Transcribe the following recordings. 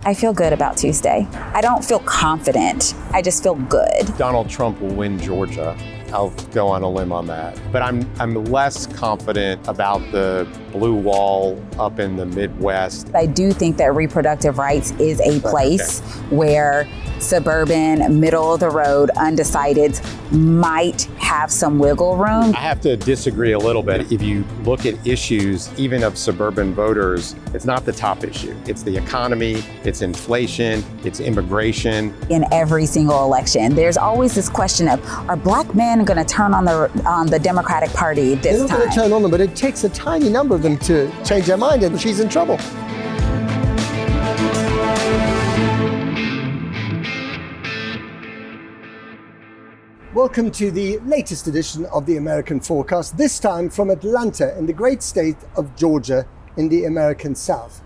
I feel good about Tuesday. I don't feel confident. I just feel good. Donald Trump will win Georgia. I'll go on a limb on that. But I'm less confident about the blue wall up in the Midwest. I do think that reproductive rights is a place where suburban, middle of the road, undecideds might have some wiggle room. I have to disagree a little bit. If you look at issues, even of suburban voters, it's not the top issue. It's the economy, it's inflation, it's immigration. In every single election, there's always this question of, are black men going to turn on the Democratic Party this time? They're not going to turn on them, but it takes a tiny number of them to change their mind, and she's in trouble. Welcome to the latest edition of the American Fourcast, this time from Atlanta in the great state of Georgia in the American South.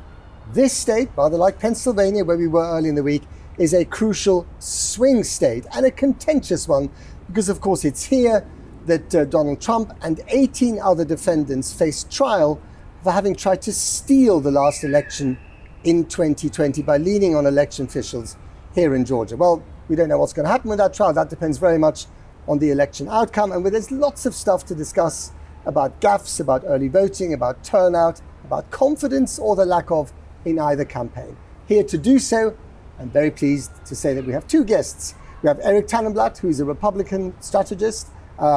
This state, rather like Pennsylvania where we were early in the week, is a crucial swing state and a contentious one because of course it's here that Donald Trump and 18 other defendants face trial for having tried to steal the last election in 2020 by leaning on election officials here in Georgia. Well, we don't know what's going to happen with that trial. That depends very much on the election outcome. And there's lots of stuff to discuss about gaffes, about early voting, about turnout, about confidence or the lack of in either campaign. Here to do so, I'm very pleased to say that we have two guests. We have Eric Tanenblatt, who's a Republican strategist.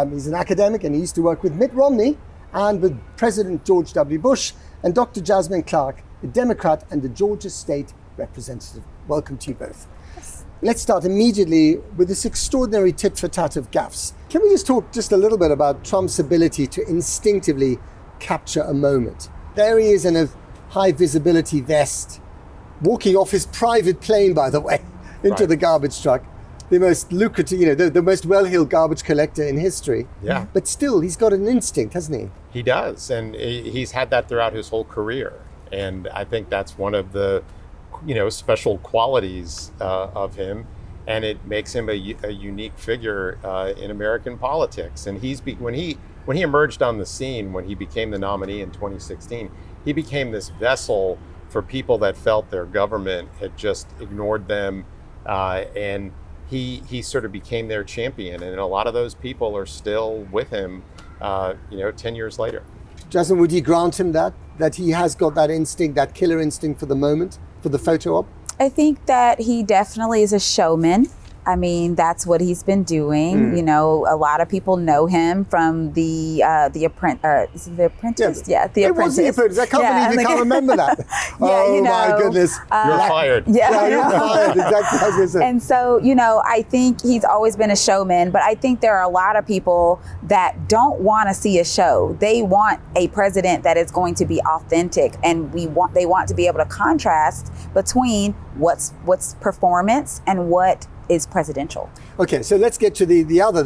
He's an academic and he used to work with Mitt Romney and with President George W. Bush, and Dr. Jasmine Clark, a Democrat and the Georgia State Representative. Welcome to you both. Let's start immediately with this extraordinary tit for tat of gaffes. Can we just talk just a little bit about Trump's ability to instinctively capture a moment? There he is in a high visibility vest, walking off his private plane, by the way, into the garbage truck. The most lucrative, the most well-heeled garbage collector in history. Yeah. But still, he's got an instinct, hasn't he? He does, and he's had that throughout his whole career. And I think that's one of the special qualities of him, and it makes him a unique figure in American politics. And when he emerged on the scene, when he became the nominee in 2016, he became this vessel for people that felt their government had just ignored them, and he sort of became their champion. And a lot of those people are still with him, 10 years later. Jasmine, would you grant him that he has got that instinct, that killer instinct for the moment? For the photo op? I think that he definitely is a showman. I mean, that's what he's been doing. A lot of people know him from the Apprentice. The Apprentice. Yeah, The Apprentice. It was The Apprentice. I can't believe you can't remember that. My goodness. You're fired. Yeah, you're fired. Exactly. I was gonna say. And so, I think he's always been a showman, but I think there are a lot of people that don't want to see a show. They want a president that is going to be authentic, and they want to be able to contrast between what's performance and what is presidential. Okay, so let's get to the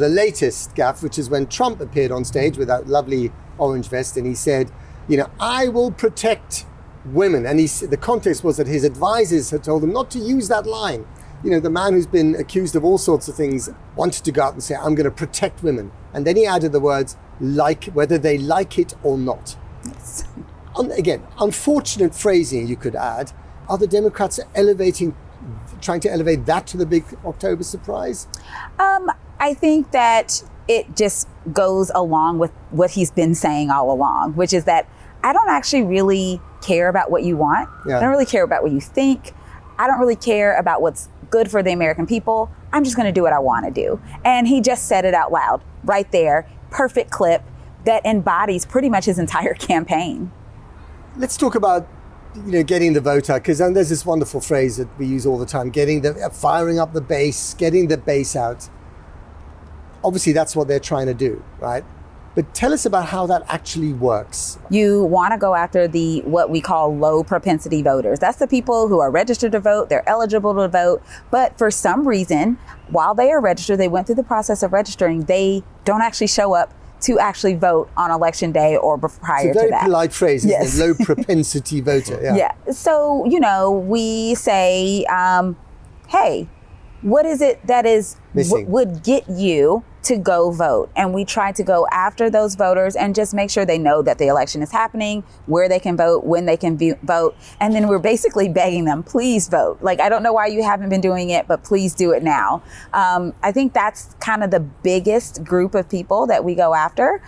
latest gaffe, which is when Trump appeared on stage with that lovely orange vest, and he said, I will protect women. And the context was that his advisors had told him not to use that line. The man who's been accused of all sorts of things wanted to go out and say, I'm going to protect women. And then he added the words, whether they like it or not. Yes. Again, unfortunate phrasing, you could add. Are the Democrats trying to elevate that to the big October surprise? I think that it just goes along with what he's been saying all along, which is that I don't actually really care about what you want. Yeah. I don't really care about what you think. I don't really care about what's good for the American people. I'm just going to do what I want to do. And he just said it out loud right there. Perfect clip that embodies pretty much his entire campaign. Let's talk about getting the vote out, because there's this wonderful phrase that we use all the time, firing up the base, getting the base out. Obviously, that's what they're trying to do, right? But tell us about how that actually works. You want to go after what we call low propensity voters. That's the people who are registered to vote, they're eligible to vote, but for some reason, while they are registered, they went through the process of registering, they don't actually show up to actually vote on election day or prior to that. It's a very polite phrase, isn't yes. it? Low propensity voter. Yeah. So, we say, hey, what is it that is missing? Would get you to go vote. And we try to go after those voters and just make sure they know that the election is happening, where they can vote, when they can vote. And then we're basically begging them, please vote. Like, I don't know why you haven't been doing it, but please do it now. I think that's kind of the biggest group of people that we go after,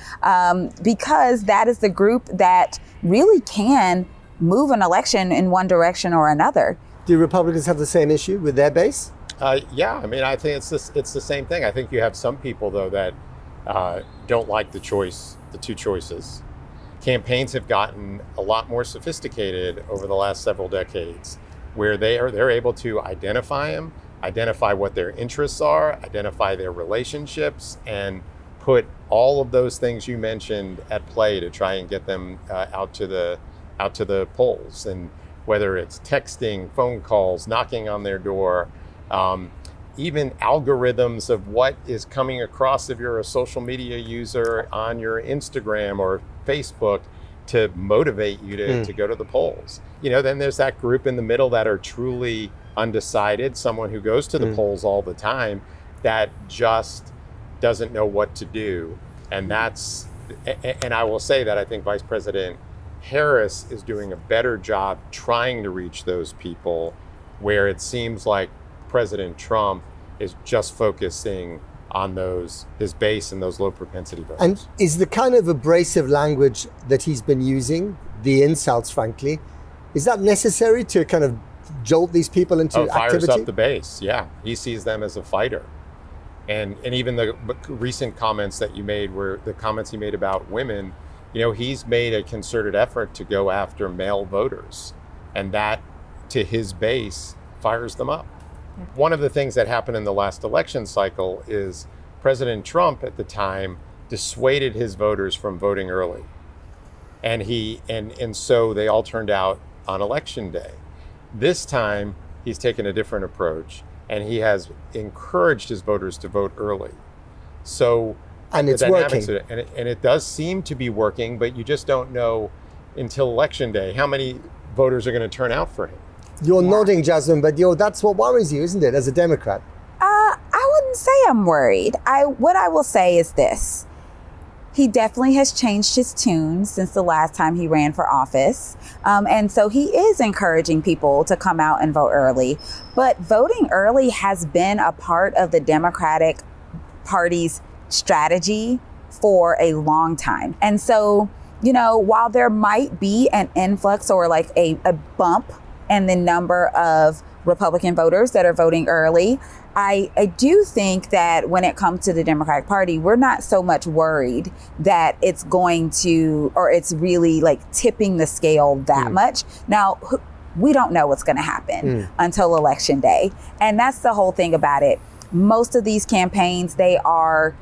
because that is the group that really can move an election in one direction or another. Do Republicans have the same issue with their base? Yeah, I mean, I think it's the same thing. I think you have some people, though, that don't like the two choices. Campaigns have gotten a lot more sophisticated over the last several decades, where they're able to identify them, identify what their interests are, identify their relationships, and put all of those things you mentioned at play to try and get them out to the polls. And whether it's texting, phone calls, knocking on their door, even algorithms of what is coming across if you're a social media user on your Instagram or Facebook to motivate you to go to the polls. You know, then there's that group in the middle that are truly undecided, someone who goes to the polls all the time that just doesn't know what to do. And I will say that I think Vice President Harris is doing a better job trying to reach those people, where it seems like President Trump is just focusing on his base and those low propensity voters. And is the kind of abrasive language that he's been using, the insults, frankly, is that necessary to kind of jolt these people into activity? Fires up the base, yeah. He sees them as a fighter. And even the recent comments that you made were the comments he made about women. You know, he's made a concerted effort to go after male voters, and that, to his base, fires them up. Yeah. One of the things that happened in the last election cycle is President Trump at the time dissuaded his voters from voting early. And so they all turned out on election day. This time, he's taken a different approach, and he has encouraged his voters to vote early. So, and it's working. And it does seem to be working, but you just don't know until election day how many voters are going to turn out for him. You're nodding, Jasmine, but that's what worries you, isn't it, as a Democrat? I wouldn't say I'm worried. What I will say is this. He definitely has changed his tune since the last time he ran for office. And so he is encouraging people to come out and vote early. But voting early has been a part of the Democratic Party's strategy for a long time. And so, you know, while there might be an influx or like a bump in the number of Republican voters that are voting early, I do think that when it comes to the Democratic Party, we're not so much worried that it's going to, or it's really like tipping the scale that much. Now, we don't know what's going to happen until Election Day. And that's the whole thing about it. Most of these campaigns, they are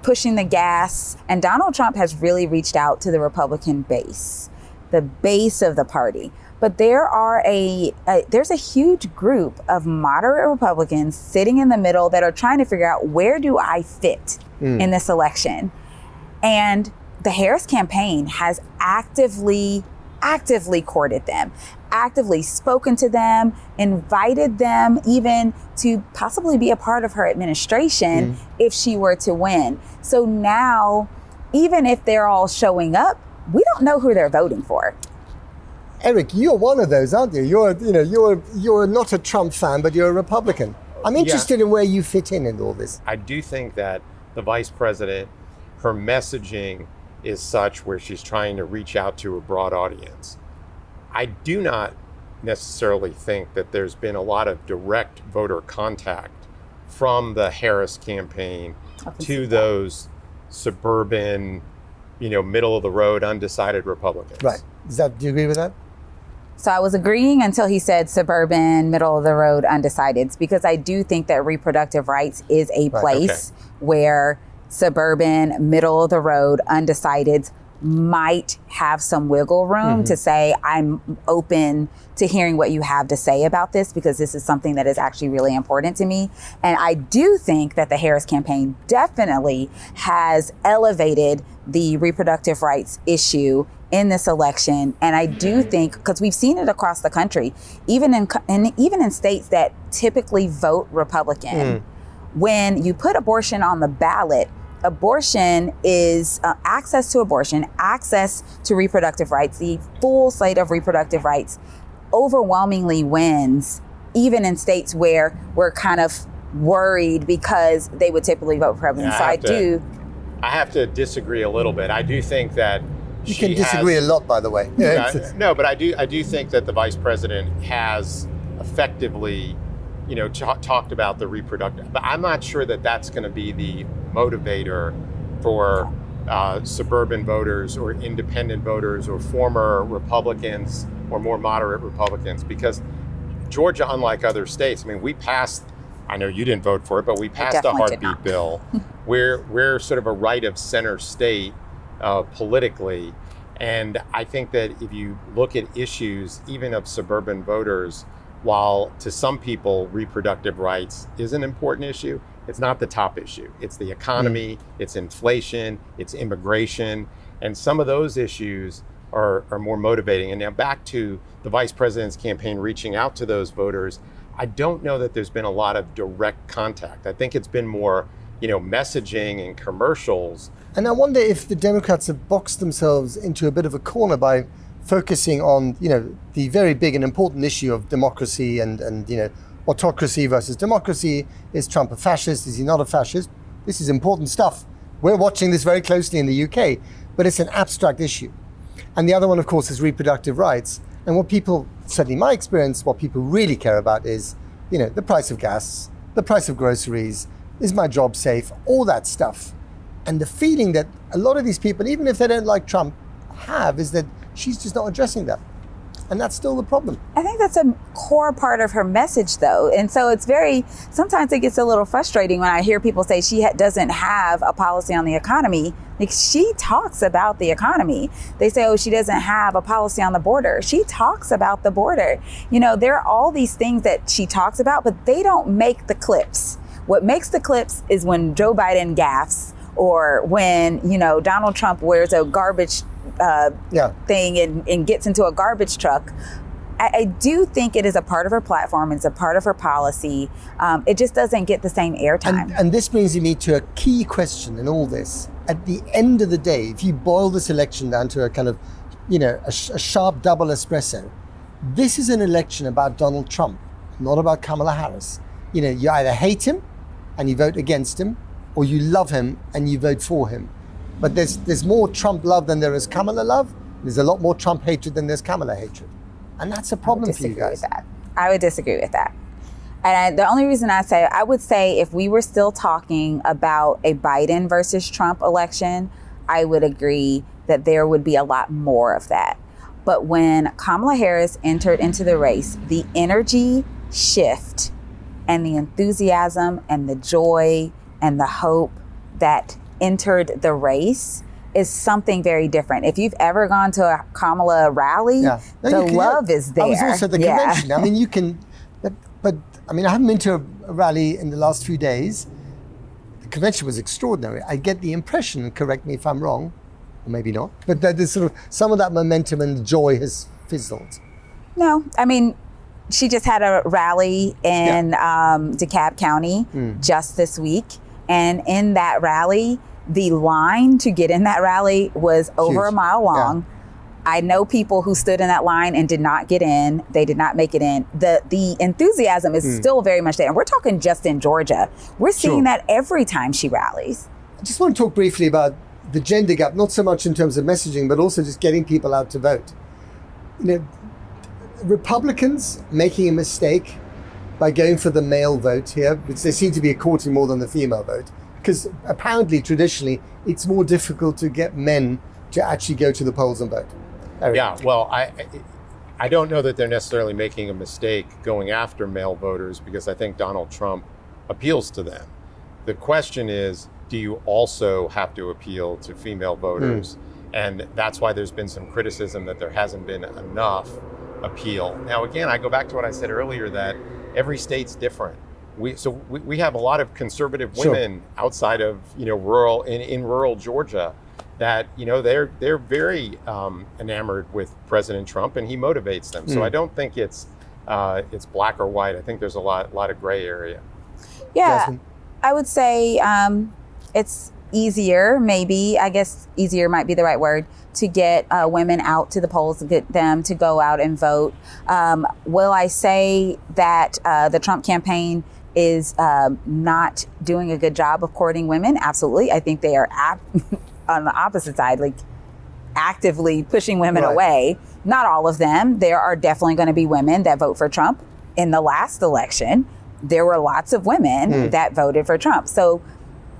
pushing the gas, and Donald Trump has really reached out to the Republican base, the base of the party. But there's a huge group of moderate Republicans sitting in the middle that are trying to figure out, where do I fit in this election? And the Harris campaign has actively courted them, actively spoken to them, invited them even to possibly be a part of her administration if she were to win. So now, even if they're all showing up, we don't know who they're voting for. Eric, you're one of those, aren't you? You're not a Trump fan, but you're a Republican. I'm interested in where you fit in all this. I do think that the vice president, her messaging is such where she's trying to reach out to a broad audience. I do not necessarily think that there's been a lot of direct voter contact from the Harris campaign to those suburban, middle of the road, undecided Republicans. Right. Do you agree with that? So I was agreeing until he said suburban, middle of the road, undecideds, because I do think that reproductive rights is a place where suburban, middle of the road, undecideds might have some wiggle room to say, I'm open to hearing what you have to say about this, because this is something that is actually really important to me. And I do think that the Harris campaign definitely has elevated the reproductive rights issue in this election. And I do think, because we've seen it across the country, even in states that typically vote Republican, when you put abortion on the ballot, abortion is access to abortion, access to reproductive rights, the full slate of reproductive rights overwhelmingly wins, even in states where we're kind of worried because they would typically vote Republican. Yeah, I have to disagree a little bit. I do think that you can disagree a lot, by the way. No, but I do think that the vice president has effectively, talked about the reproductive. But I'm not sure that that's going to be the motivator for suburban voters or independent voters or former Republicans or more moderate Republicans, because Georgia, unlike other states, I mean, we passed. I know you didn't vote for it, but we passed a heartbeat bill. We're sort of a right of center state politically. And I think that if you look at issues, even of suburban voters, while to some people reproductive rights is an important issue, it's not the top issue. It's the economy, it's inflation, it's immigration. And some of those issues are more motivating. And now back to the vice president's campaign reaching out to those voters, I don't know that there's been a lot of direct contact. I think it's been more, messaging and commercials. And I wonder if the Democrats have boxed themselves into a bit of a corner by focusing on, the very big and important issue of democracy and autocracy versus democracy. Is Trump a fascist? Is he not a fascist? This is important stuff. We're watching this very closely in the UK, but it's an abstract issue. And the other one, of course, is reproductive rights. And what people, certainly my experience, what people really care about is, the price of gas, the price of groceries, is my job safe, all that stuff. And the feeling that a lot of these people, even if they don't like Trump, have is that she's just not addressing that. And that's still the problem. I think that's a core part of her message, though. And so sometimes it gets a little frustrating when I hear people say she doesn't have a policy on the economy. Like, she talks about the economy. They say, oh, she doesn't have a policy on the border. She talks about the border. There are all these things that she talks about, but they don't make the clips. What makes the clips is when Joe Biden gaffes, or when, Donald Trump wears a garbage thing and gets into a garbage truck. I do think it is a part of her platform. It's a part of her policy. It just doesn't get the same airtime. And this brings me to a key question in all this. At the end of the day, if you boil this election down to a kind of, a sharp double espresso, this is an election about Donald Trump, not about Kamala Harris. You either hate him and you vote against him, or you love him and you vote for him. But there's more Trump love than there is Kamala love. There's a lot more Trump hatred than there's Kamala hatred. And that's a problem for you guys. I would disagree with that. And the only reason I would say if we were still talking about a Biden versus Trump election, I would agree that there would be a lot more of that. But when Kamala Harris entered into the race, the energy shift and the enthusiasm and the joy and the hope that entered the race is something very different. If you've ever gone to a Kamala rally, the love is there. I was also at the convention. I mean, you can, but I haven't been to a rally in the last few days. The convention was extraordinary. I get the impression, correct me if I'm wrong, or maybe not, but that there's sort of some of that momentum and joy has fizzled. No, she just had a rally in DeKalb County just this week. And in that rally, the line to get in that rally was over a mile long. Yeah. I know people who stood in that line and did not get in. They did not make it in. The enthusiasm is still very much there. And we're talking just in Georgia. We're seeing that every time she rallies. I just want to talk briefly about the gender gap, not so much in terms of messaging, but also just getting people out to vote. Republicans making a mistake by going for the male vote here, which they seem to be courting more than the female vote, because apparently, traditionally, it's more difficult to get men to actually go to the polls and vote. Eric. Yeah, well, I don't know that they're necessarily making a mistake going after male voters, because I think Donald Trump appeals to them. The question is, do you also have to appeal to female voters? And that's why there's been some criticism that there hasn't been enough appeal. Now, again, I go back to what I said earlier, that every state's different. We have a lot of conservative women outside of rural in rural Georgia that they're very enamored with President Trump, and he motivates them. So I don't think it's black or white. I think there's a lot of gray area. Yeah, Jasmine? I would say it's easier, maybe, I guess easier might be the right word, to get women out to the polls, to get them to go out and vote. Will I say that the Trump campaign is not doing a good job of courting women? Absolutely. I think they are on the opposite side, like actively pushing women away. Not all of them. There are definitely going to be women that vote for Trump. In the last election, there were lots of women that voted for Trump. So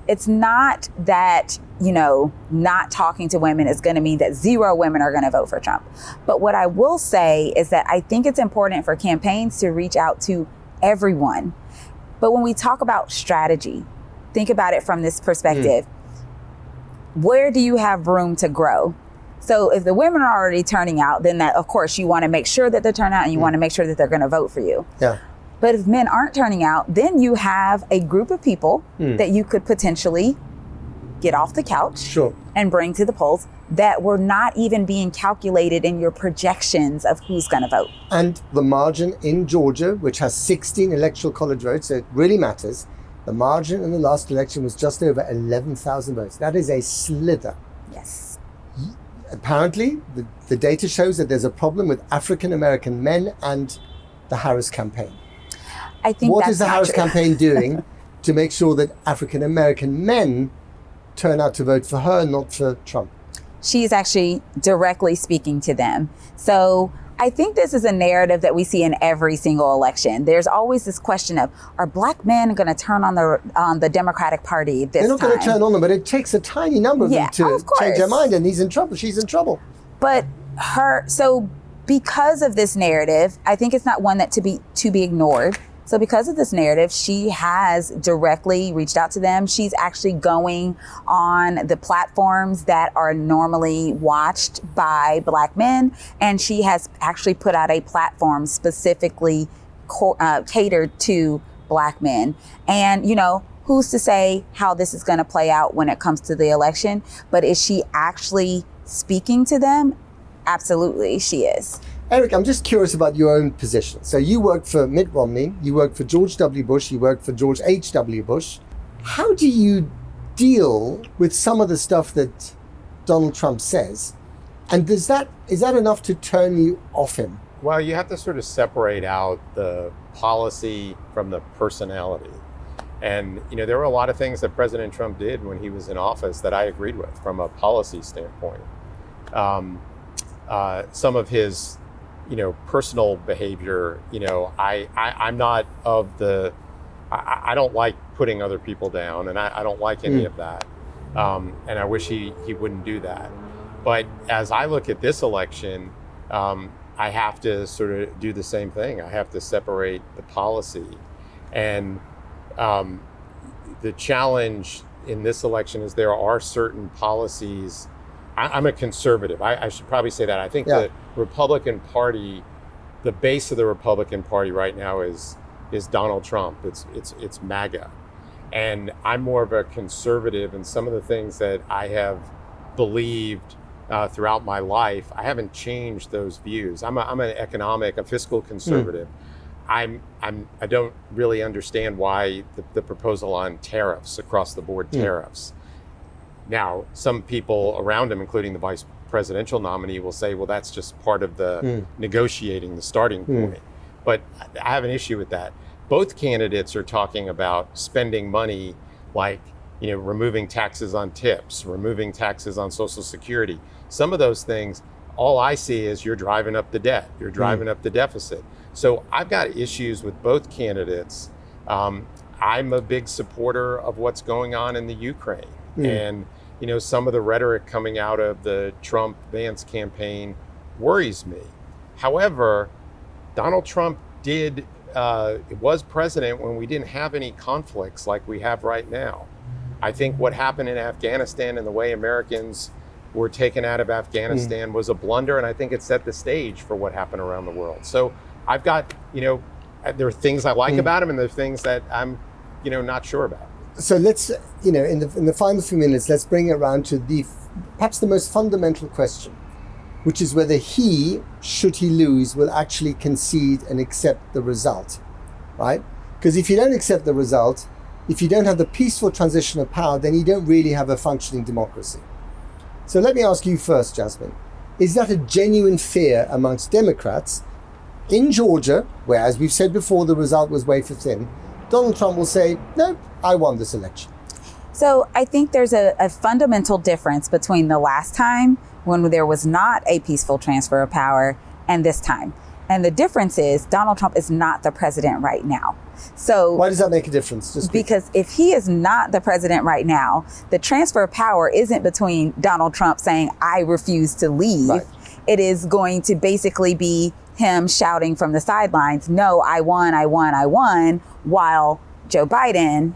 it's not that, not talking to women is going to mean that zero women are going to vote for Trump. But what I will say is that I think it's important for campaigns to reach out to everyone. But when we talk about strategy, think about it from this perspective. Where do you have room to grow? So if the women are already turning out, then that, of course, you want to make sure that they turn out and you want to make sure that they're going to vote for you. Yeah. But if men aren't turning out, then you have a group of people that you could potentially get off the couch and bring to the polls that were not even being calculated in your projections of who's going to vote. And the margin in Georgia, which has 16 electoral college votes, so it really matters. The margin in the last election was just over 11,000 votes. That is a slither. Yes. Apparently, the data shows that there's a problem with African-American men and the Harris campaign. I think what is the Harris campaign doing to make sure that African-American men turn out to vote for her, not for Trump? She's actually directly speaking to them. So I think this is a narrative that we see in every single election. There's always this question of, are black men going to turn on the Democratic Party this time? They're not going to turn on them, but it takes a tiny number of them to change their mind, and he's in trouble. She's in trouble. But because of this narrative, I think it's not one that to be ignored. So because of this narrative, she has directly reached out to them. She's actually going on the platforms that are normally watched by black men. And she has actually put out a platform specifically catered to black men. And, who's to say how this is going to play out when it comes to the election? But is she actually speaking to them? Absolutely, she is. Eric, I'm just curious about your own position. So you worked for Mitt Romney, you worked for George W. Bush, you worked for George H.W. Bush. How do you deal with some of the stuff that Donald Trump says? And is that enough to turn you off him? Well, you have to sort of separate out the policy from the personality. And, there were a lot of things that President Trump did when he was in office that I agreed with from a policy standpoint. Some of his personal behavior, I'm not of I don't like putting other people down, and I don't like any of that. And I wish he wouldn't do that. But as I look at this election, I have to sort of do the same thing. I have to separate the policy. And the challenge in this election is there are certain policies. I'm a conservative. I should probably say that. I think the Republican Party, the base of the Republican Party right now is Donald Trump. It's MAGA. And I'm more of a conservative, and some of the things that I have believed throughout my life, I haven't changed those views. I'm a fiscal conservative. I don't really understand why the proposal on tariffs, across the board tariffs. Now, some people around him, including the vice presidential nominee, will say, well, that's just part of the negotiating, the starting point. But I have an issue with that. Both candidates are talking about spending money like, removing taxes on tips, removing taxes on Social Security. Some of those things, all I see is you're driving up the debt, you're driving up the deficit. So I've got issues with both candidates. I'm a big supporter of what's going on in the Ukraine. And, some of the rhetoric coming out of the Trump-Vance campaign worries me. However, Donald Trump was president when we didn't have any conflicts like we have right now. I think what happened in Afghanistan and the way Americans were taken out of Afghanistan was a blunder, and I think it set the stage for what happened around the world. So I've got, there are things I like about him, and there are things that I'm, not sure about. So let's, in the final few minutes, let's bring it around to perhaps the most fundamental question, which is whether should he lose, will actually concede and accept the result, right? Because if you don't accept the result, if you don't have the peaceful transition of power, then you don't really have a functioning democracy. So let me ask you first, Jasmine, is that a genuine fear amongst Democrats in Georgia, where, as we've said before, the result was wafer thin? Donald Trump will say, no, I won this election. So I think there's a fundamental difference between the last time when there was not a peaceful transfer of power and this time. And the difference is Donald Trump is not the president right now. So why does that make a difference? Just because if he is not the president right now, the transfer of power isn't between Donald Trump saying, I refuse to leave. Right. It is going to basically be him shouting from the sidelines, no, I won, I won, I won, while Joe Biden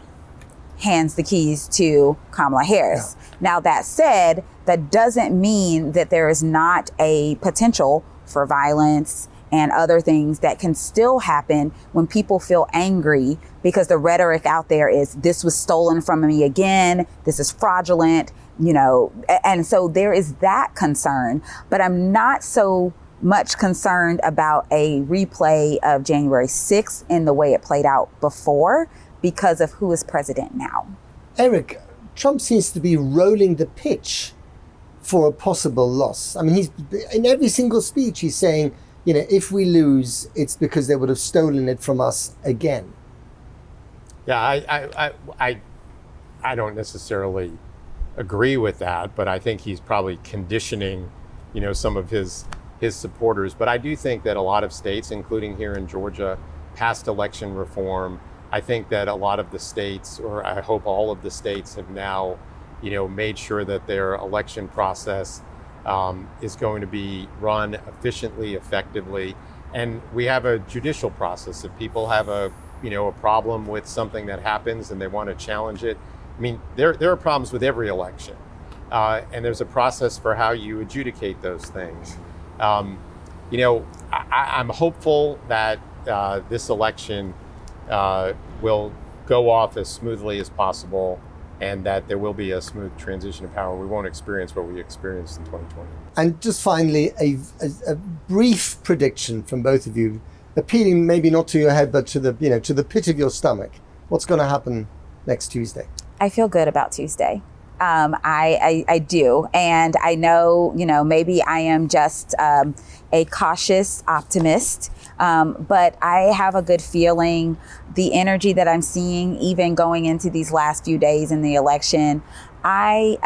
hands the keys to Kamala Harris. Yeah. Now, that said, that doesn't mean that there is not a potential for violence and other things that can still happen when people feel angry because the rhetoric out there is, this was stolen from me again, this is fraudulent, and so there is that concern. But I'm not so much concerned about a replay of January 6th in the way it played out before because of who is president now. Eric, Trump seems to be rolling the pitch for a possible loss. I mean, he's in every single speech, he's saying, if we lose, it's because they would have stolen it from us again. Yeah, I don't necessarily agree with that, but I think he's probably conditioning, some of his supporters. But I do think that a lot of states, including here in Georgia, passed election reform. I think that a lot of the states, or I hope all of the states, have now, made sure that their election process is going to be run efficiently, effectively. And we have a judicial process. If people have a problem with something that happens and they want to challenge it, I mean, there are problems with every election. And there's a process for how you adjudicate those things. I'm hopeful that this election will go off as smoothly as possible, and that there will be a smooth transition of power. We won't experience what we experienced in 2020. And just finally, a brief prediction from both of you, appealing maybe not to your head, but to the pit of your stomach. What's going to happen next Tuesday? I feel good about Tuesday. I do. And I know, maybe I am just a cautious optimist, but I have a good feeling. The energy that I'm seeing, even going into these last few days in the election, I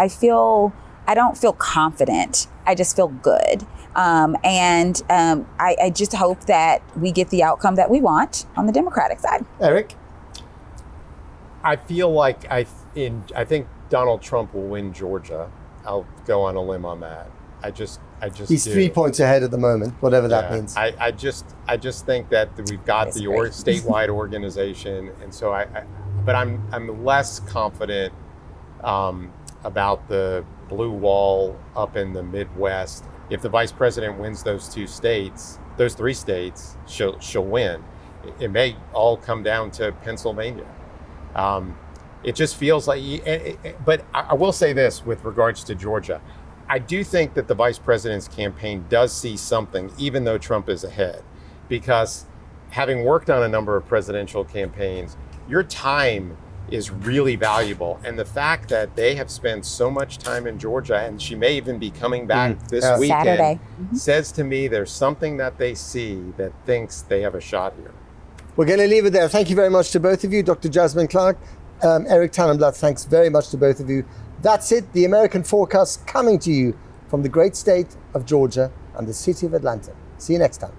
don't feel confident. I just feel good. I just hope that we get the outcome that we want on the Democratic side. Eric? I feel like I think Donald Trump will win Georgia. I'll go on a limb on that. He's 3 points ahead at the moment, whatever that means. I just think that we've got the statewide organization, and so but I'm less confident about the blue wall up in the Midwest. If the vice president wins those three states, she'll win. It may all come down to Pennsylvania. It just feels like, but I will say this with regards to Georgia. I do think that the vice president's campaign does see something, even though Trump is ahead, because having worked on a number of presidential campaigns, your time is really valuable. And the fact that they have spent so much time in Georgia, and she may even be coming back this weekend, Saturday. Says to me there's something that they see that thinks they have a shot here. We're going to leave it there. Thank you very much to both of you, Dr. Jasmine Clark, Eric Tanenblatt, thanks very much to both of you. That's it, the American Forecast coming to you from the great state of Georgia and the city of Atlanta. See you next time.